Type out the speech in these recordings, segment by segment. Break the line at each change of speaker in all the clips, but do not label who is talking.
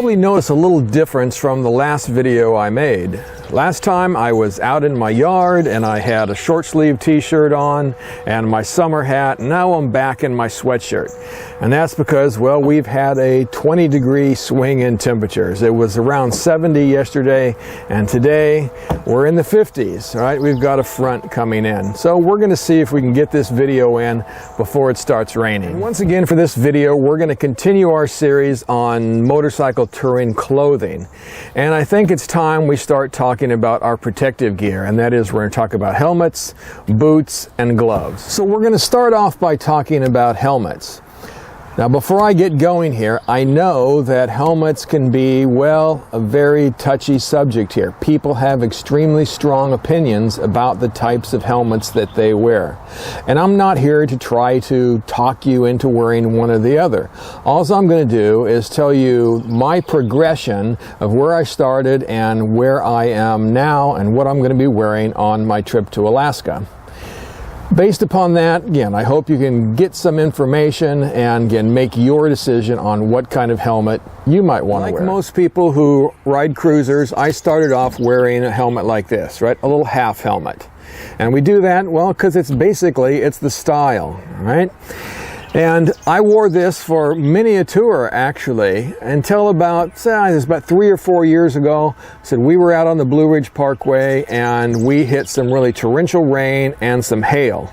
probably noticed a little difference from the last video I made. Last time I was out in my yard and I had a short sleeve t-shirt on and my summer hat. Now I'm back in my sweatshirt. And that's because, well, we've had a 20-degree swing in temperatures. It was around 70 yesterday, and today we're in the 50s, right? We've got a front coming in. So we're gonna see if we can get this video in before it starts raining. And once again, for this video, we're gonna continue our series on motorcycle touring clothing. And I think it's time we start talking about our protective gear, and that is we're going to talk about helmets, boots, and gloves. So we're going to start off by talking about helmets. Now, before I get going here, I know that helmets can be, well, a very touchy subject here. People have extremely strong opinions about the types of helmets that they wear. And I'm not here to try to talk you into wearing one or the other. All I'm going to do is tell you my progression of where I started and where I am now and what I'm going to be wearing on my trip to Alaska. Based upon that, again, I hope you can get some information and again make your decision on what kind of helmet you might want to wear. Like most people who ride cruisers, I started off wearing a helmet like this, right? A little half helmet. And we do that, well, because it's the style, right? And I wore this for many a tour, actually, until about, it was about 3 or 4 years ago. So we were out on the Blue Ridge Parkway and we hit some really torrential rain and some hail.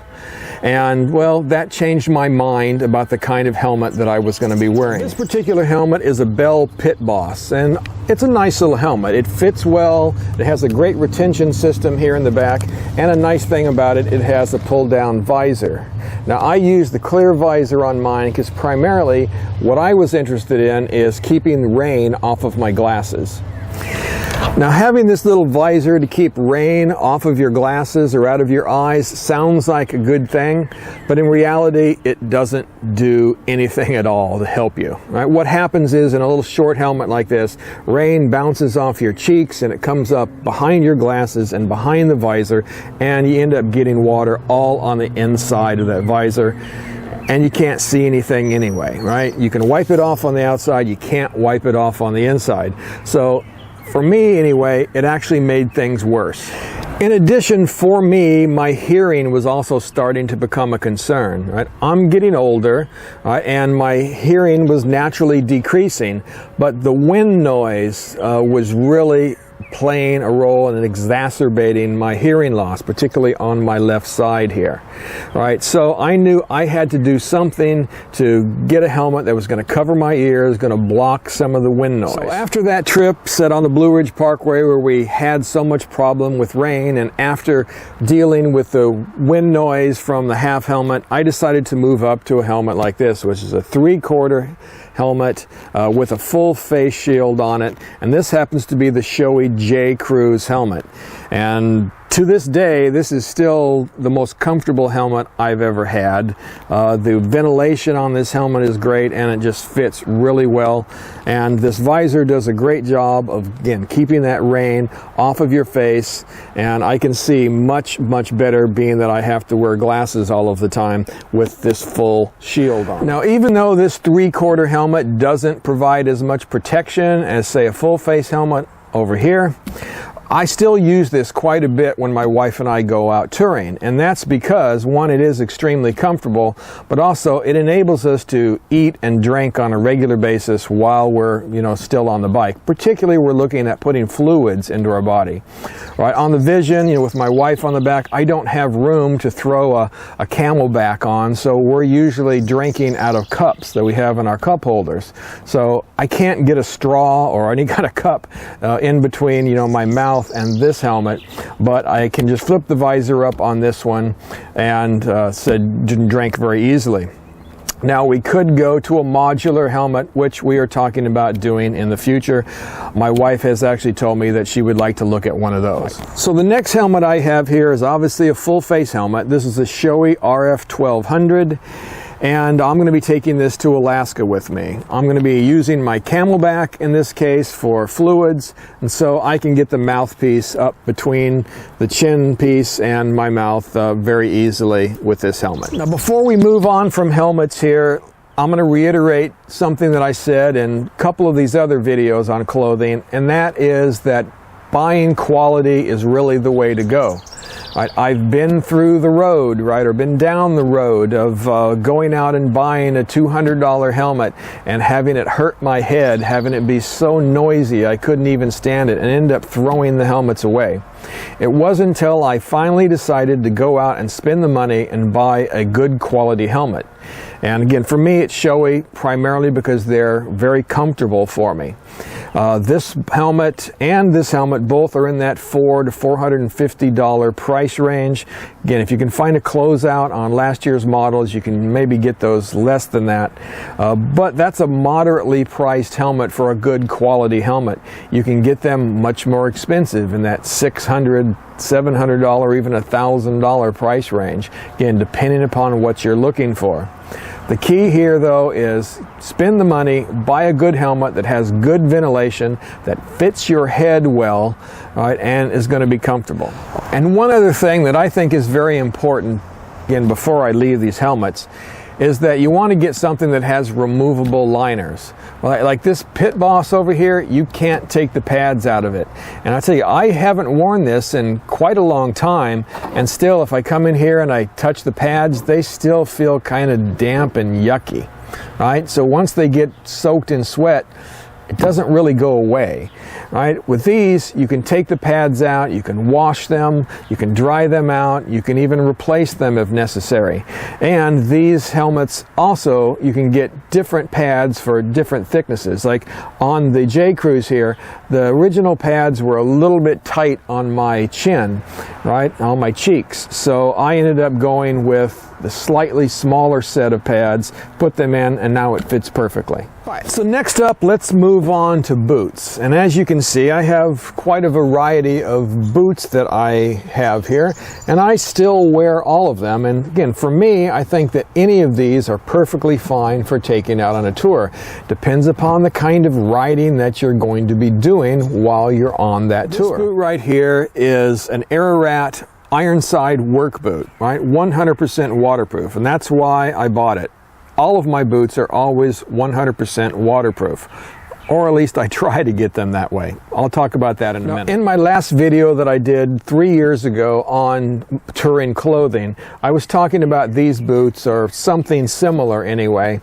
And well, that changed my mind about the kind of helmet that I was going to be wearing. This particular helmet is a Bell Pit Boss, and it's a nice little helmet. It fits well, it has a great retention system here in the back, and a nice thing about it, it has a pull-down visor. Now, I use the clear visor on mine because primarily what I was interested in is keeping the rain off of my glasses. Now, having this little visor to keep rain off of your glasses or out of your eyes sounds like a good thing, but in reality, it doesn't do anything at all to help you. Right? What happens is in a little short helmet like this, rain bounces off your cheeks and it comes up behind your glasses and behind the visor, and you end up getting water all on the inside of that visor. And you can't see anything anyway, right? You can wipe it off on the outside, you can't wipe it off on the inside. So for me, anyway, it actually made things worse. In addition, for me, my hearing was also starting to become a concern. Right? I'm getting older, and my hearing was naturally decreasing, but the wind noise was really playing a role in exacerbating my hearing loss, particularly on my left side here. All right, so I knew I had to do something to get a helmet that was going to cover my ears, going to block some of the wind noise. So after that trip set on the Blue Ridge Parkway where we had so much problem with rain, and after dealing with the wind noise from the half helmet, I decided to move up to a helmet like this, which is a 3/4 helmet with a full face shield on it, and this happens to be the Shoei J Cruise helmet. And to this day, this is still the most comfortable helmet I've ever had. The ventilation on this helmet is great, and it just fits really well. And this visor does a great job of, again, keeping that rain off of your face. And I can see much, much better, being that I have to wear glasses all of the time with this full shield on. Now, even though this 3/4 helmet doesn't provide as much protection as, say, a full face helmet over here, I still use this quite a bit when my wife and I go out touring, and that's because, one, it is extremely comfortable, but also it enables us to eat and drink on a regular basis while we're, still on the bike. Particularly, we're looking at putting fluids into our body. Right, on the Vision, with my wife on the back, I don't have room to throw a Camelback on, so we're usually drinking out of cups that we have in our cup holders. So I can't get a straw or any kind of cup in between, my mouth and this helmet, but I can just flip the visor up on this one and drink very easily. Now, we could go to a modular helmet, which we are talking about doing in the future. My wife has actually told me that she would like to look at one of those. So the next helmet I have here is obviously a full face helmet. This is a Shoei RF 1200. And I'm going to be taking this to Alaska with me. I'm going to be using my Camelback in this case for fluids, and so I can get the mouthpiece up between the chin piece and my mouth very easily with this helmet. Now, before we move on from helmets here, I'm going to reiterate something that I said in a couple of these other videos on clothing, and that is that buying quality is really the way to go. Right? I've been through the road, right, or been down the road of going out and buying a $200 helmet and having it hurt my head, having it be so noisy I couldn't even stand it, and end up throwing the helmets away. It wasn't until I finally decided to go out and spend the money and buy a good quality helmet. And again, for me, it's Shoei primarily because they're very comfortable for me. This helmet and this helmet both are in that $400 to $450 price range. Again, if you can find a closeout on last year's models, you can maybe get those less than that. But that's a moderately priced helmet for a good quality helmet. You can get them much more expensive in that $600, $700, even $1,000 price range. Again, depending upon what you're looking for. The key here, though, is spend the money, buy a good helmet that has good ventilation, that fits your head well, right, and is going to be comfortable. And one other thing that I think is very important, again, before I leave these helmets, is that you want to get something that has removable liners. Like this Pit Boss over here, you can't take the pads out of it. And I tell you, I haven't worn this in quite a long time, and still, if I come in here and I touch the pads, they still feel kind of damp and yucky, right? So once they get soaked in sweat, it doesn't really go away, right? With these, you can take the pads out, you can wash them, you can dry them out, you can even replace them if necessary. And these helmets also, you can get different pads for different thicknesses. Like on the J Cruise here, the original pads were a little bit tight on my chin, right, on my cheeks. So I ended up going with the slightly smaller set of pads, put them in, and now it fits perfectly. All right, so next up, let's move on to boots. And as you can see, I have quite a variety of boots that I have here, and I still wear all of them. And again, for me, I think that any of these are perfectly fine for taking out on a tour. Depends upon the kind of riding that you're going to be doing while you're on that tour. This boot right here is an Ararat Ironside work boot, right? 100% waterproof, and that's why I bought it. All of my boots are always 100% waterproof, or at least I try to get them that way. I'll talk about that in a minute. In my last video that I did 3 years ago on touring clothing, I was talking about these boots, or something similar anyway,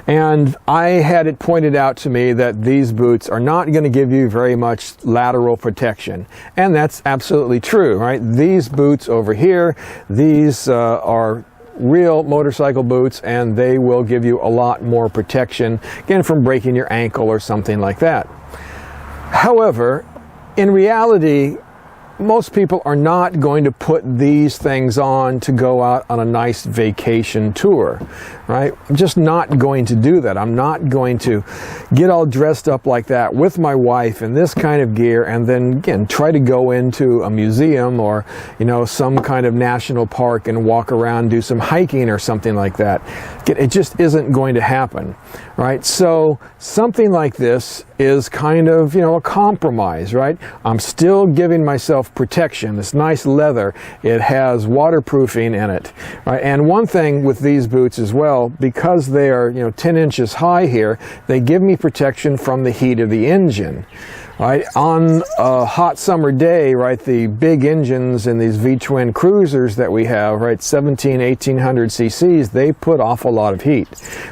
and I had it pointed out to me that these boots are not going to give you very much lateral protection, and that's absolutely true, right? These boots over here, these are real motorcycle boots, and they will give you a lot more protection, again, from breaking your ankle or something like that. However, in reality, most people are not going to put these things on to go out on a nice vacation tour, right? I'm just not going to do that. I'm not going to get all dressed up like that with my wife in this kind of gear and then, again, try to go into a museum or, you know, some kind of national park and walk around, do some hiking or something like that. It just isn't going to happen, right? So something like this is kind of, you know, a compromise, right? I'm still giving myself protection. This nice leather, it has waterproofing in it, right? And one thing with these boots as well, because they are, you know, 10 inches high here, they give me protection from the heat of the engine. Right, on a hot summer day, right, the big engines in these V-twin cruisers that we have, right, 1800 cc's, they put off a lot of heat,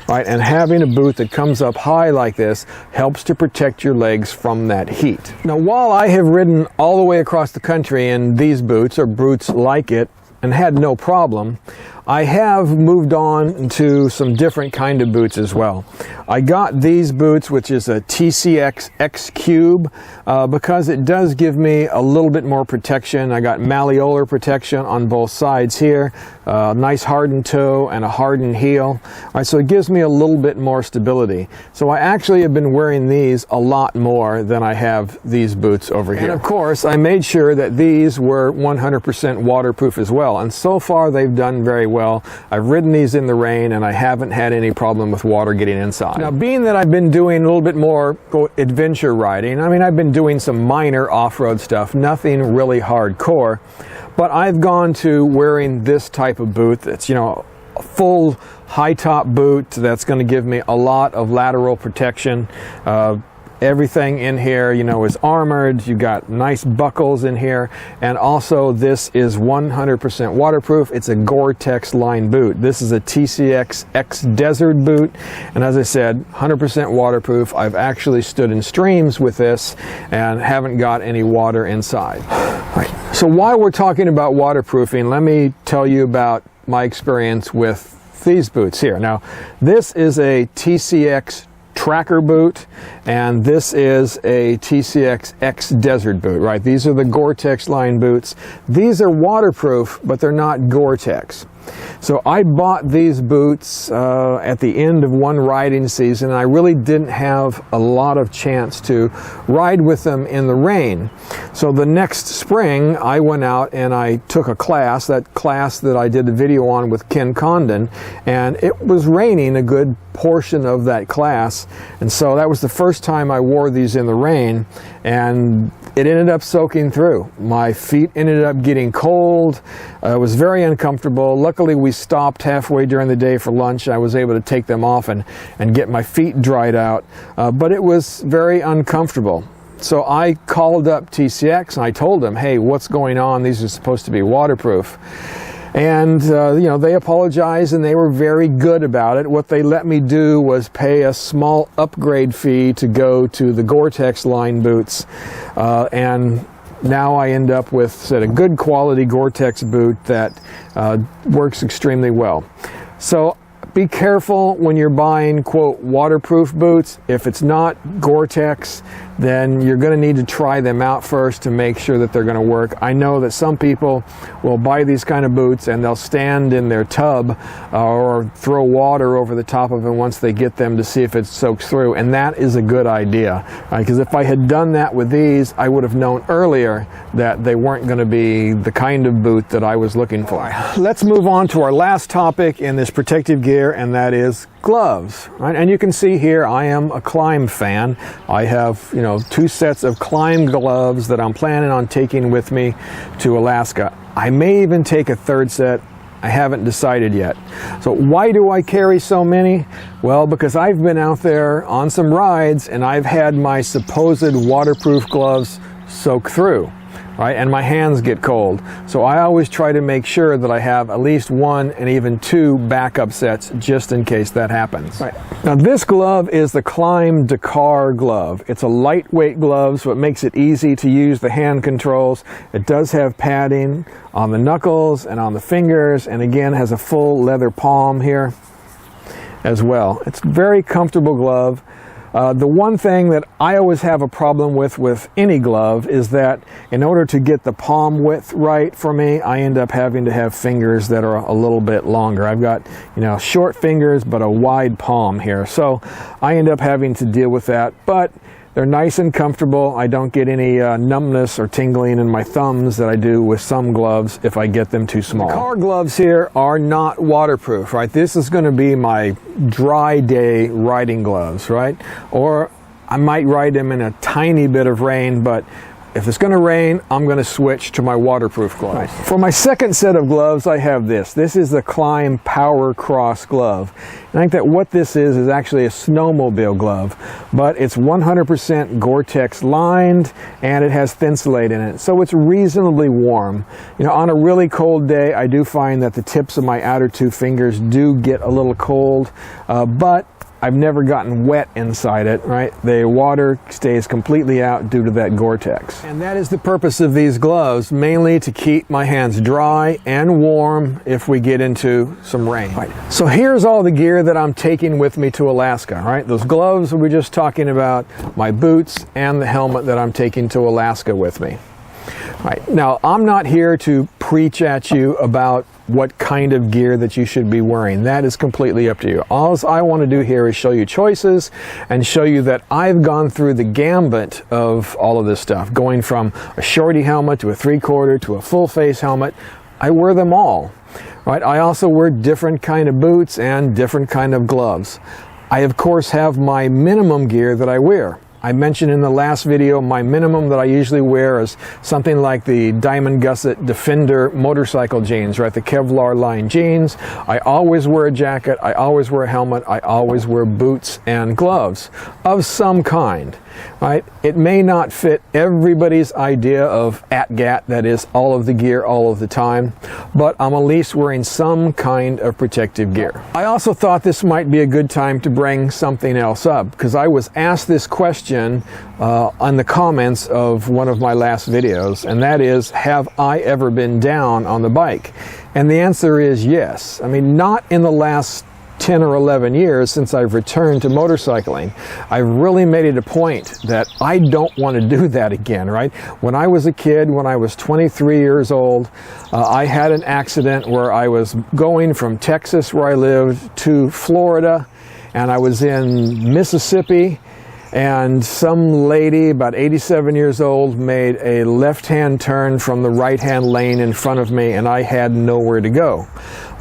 right, and having a boot that comes up high like this helps to protect your legs from that heat. Now, while I have ridden all the way across the country in these boots, or boots like it, and had no problem, I have moved on to some different kind of boots as well. I got these boots, which is a TCX X Cube, because it does give me a little bit more protection. I got malleolar protection on both sides here, nice hardened toe and a hardened heel. All right, so it gives me a little bit more stability. So I actually have been wearing these a lot more than I have these boots over here. And of course, I made sure that these were 100% waterproof as well, and so far they've done very well. I've ridden these in the rain and I haven't had any problem with water getting inside. Now, being that I've been doing a little bit more adventure riding, I mean, I've been doing some minor off-road stuff, nothing really hardcore, but I've gone to wearing this type of boot that's, you know, full high top boot that's going to give me a lot of lateral protection. Everything in here, you know, is armored. You got nice buckles in here, and also this is 100% waterproof. It's a Gore-Tex line boot. This is a TCX X Desert boot, and as I said, 100% waterproof. I've actually stood in streams with this and haven't got any water inside. Right. So while we're talking about waterproofing, let me tell you about my experience with these boots here. Now, this is a TCX Tracker boot, and this is a TCX X Desert boot, right? These are the Gore-Tex line boots. These are waterproof, but they're not Gore-Tex. So I bought these boots at the end of one riding season, and I really didn't have a lot of chance to ride with them in the rain. So the next spring, I went out and I took a class, that class that I did a video on with Ken Condon, and it was raining a good portion of that class, and so that was the first time I wore these in the rain, and it ended up soaking through. My feet ended up getting cold. It was very uncomfortable. Luckily, we stopped halfway during the day for lunch. I was able to take them off and get my feet dried out, but it was very uncomfortable. So I called up TCX and I told them, hey, what's going on? These are supposed to be waterproof. And, you know, they apologized and they were very good about it. What they let me do was pay a small upgrade fee to go to the Gore-Tex line boots. And now I end up with a good quality Gore-Tex boot that works extremely well. So be careful when you're buying, quote, waterproof boots. If it's not Gore-Tex, then you're going to need to try them out first to make sure that they're going to work. I know that some people will buy these kind of boots and they'll stand in their tub or throw water over the top of them once they get them to see if it soaks through, and that is a good idea, because if I had done that with these, I would have known earlier that they weren't going to be the kind of boot that I was looking for. Let's move on to our last topic in this protective gear, and that is gloves, right? And you can see here I am a Climb fan. I have, you know, 2 sets of Climb gloves that I'm planning on taking with me to Alaska. I may even take a 3rd set. I haven't decided yet. So why do I carry so many? Well, because I've been out there on some rides and I've had my supposed waterproof gloves soak through, right? And my hands get cold. So I always try to make sure that I have at least 1 and even 2 backup sets just in case that happens. Right. Now this glove is the Climb Dakar glove. It's a lightweight glove, so it makes it easy to use the hand controls. It does have padding on the knuckles and on the fingers, and again has a full leather palm here as well. It's a very comfortable glove. The one thing that I always have a problem with any glove is that in order to get the palm width right for me, I end up having to have fingers that are a little bit longer. I've got, you know, short fingers but a wide palm here, so I end up having to deal with that. But they're nice and comfortable. I don't get any numbness or tingling in my thumbs that I do with some gloves if I get them too small. The Dakar gloves here are not waterproof, right? This is going to be my dry day riding gloves, right? Or I might ride them in a tiny bit of rain, but if it's going to rain, I'm going to switch to my waterproof gloves. For my 2nd set of gloves, I have this. This is the Climb Power Cross glove. And I think that what this is actually a snowmobile glove, but it's 100% Gore-Tex lined and it has Thinsulate in it, so it's reasonably warm. You know, on a really cold day, I do find that the tips of my outer 2 fingers do get a little cold, but I've never gotten wet inside it, right? The water stays completely out due to that Gore-Tex. And that is the purpose of these gloves, mainly to keep my hands dry and warm if we get into some rain. Right. So here's all the gear that I'm taking with me to Alaska, right? Those gloves we were just talking about, my boots, and the helmet that I'm taking to Alaska with me. Right. Now, I'm not here to preach at you about what kind of gear that you should be wearing. That is completely up to you. All I want to do here is show you choices and show you that I've gone through the gambit of all of this stuff, going from a shorty helmet to a 3/4 to a full face helmet. I wear them all. Right. I also wear different kind of boots and different kind of gloves. I of course have my minimum gear that I wear. I mentioned in the last video my minimum that I usually wear is something like the Diamond Gusset Defender motorcycle jeans, right? The Kevlar line jeans. I always wear a jacket, I always wear a helmet, I always wear boots and gloves of some kind, right? It may not fit everybody's idea of at-gat, that is all of the gear all of the time, but I'm at least wearing some kind of protective gear. I also thought this might be a good time to bring something else up, because I was asked this question on the comments of one of my last videos, and that is, have I ever been down on the bike? And the answer is yes. I mean, not in the last 10 or 11 years since I've returned to motorcycling. I've really made it a point that I don't want to do that again, right? When I was a kid, when I was 23 years old, I had an accident where I was going from Texas, where I lived, to Florida, and I was in Mississippi, and some lady, about 87 years old, made a left-hand turn from the right-hand lane in front of me, and I had nowhere to go.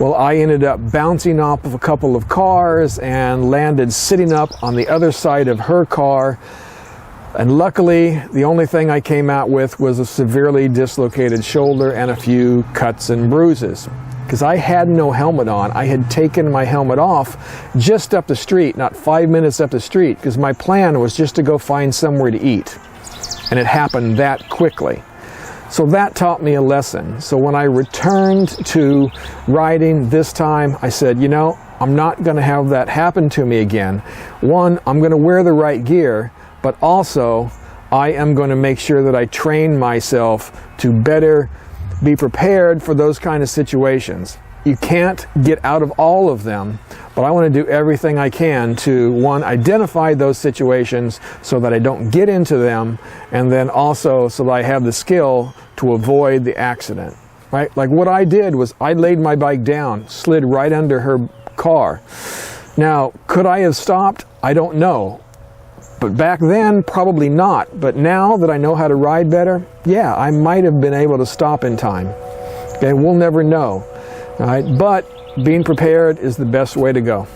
Well, I ended up bouncing off of a couple of cars and landed sitting up on the other side of her car. And luckily, the only thing I came out with was a severely dislocated shoulder and a few cuts and bruises. Because I had no helmet on. I had taken my helmet off just up the street, not 5 minutes up the street, because my plan was just to go find somewhere to eat. And it happened that quickly. So that taught me a lesson. So when I returned to riding this time, I said, you know, I'm not going to have that happen to me again. One, I'm going to wear the right gear, but also I am going to make sure that I train myself to better be prepared for those kind of situations. You can't get out of all of them, but I want to do everything I can to, one, identify those situations so that I don't get into them, and then also so that I have the skill to avoid the accident, right? Like what I did was I laid my bike down, slid right under her car. Now, could I have stopped? I don't know. But back then, probably not. But now that I know how to ride better, yeah, I might have been able to stop in time. Okay, we'll never know. All right, but being prepared is the best way to go.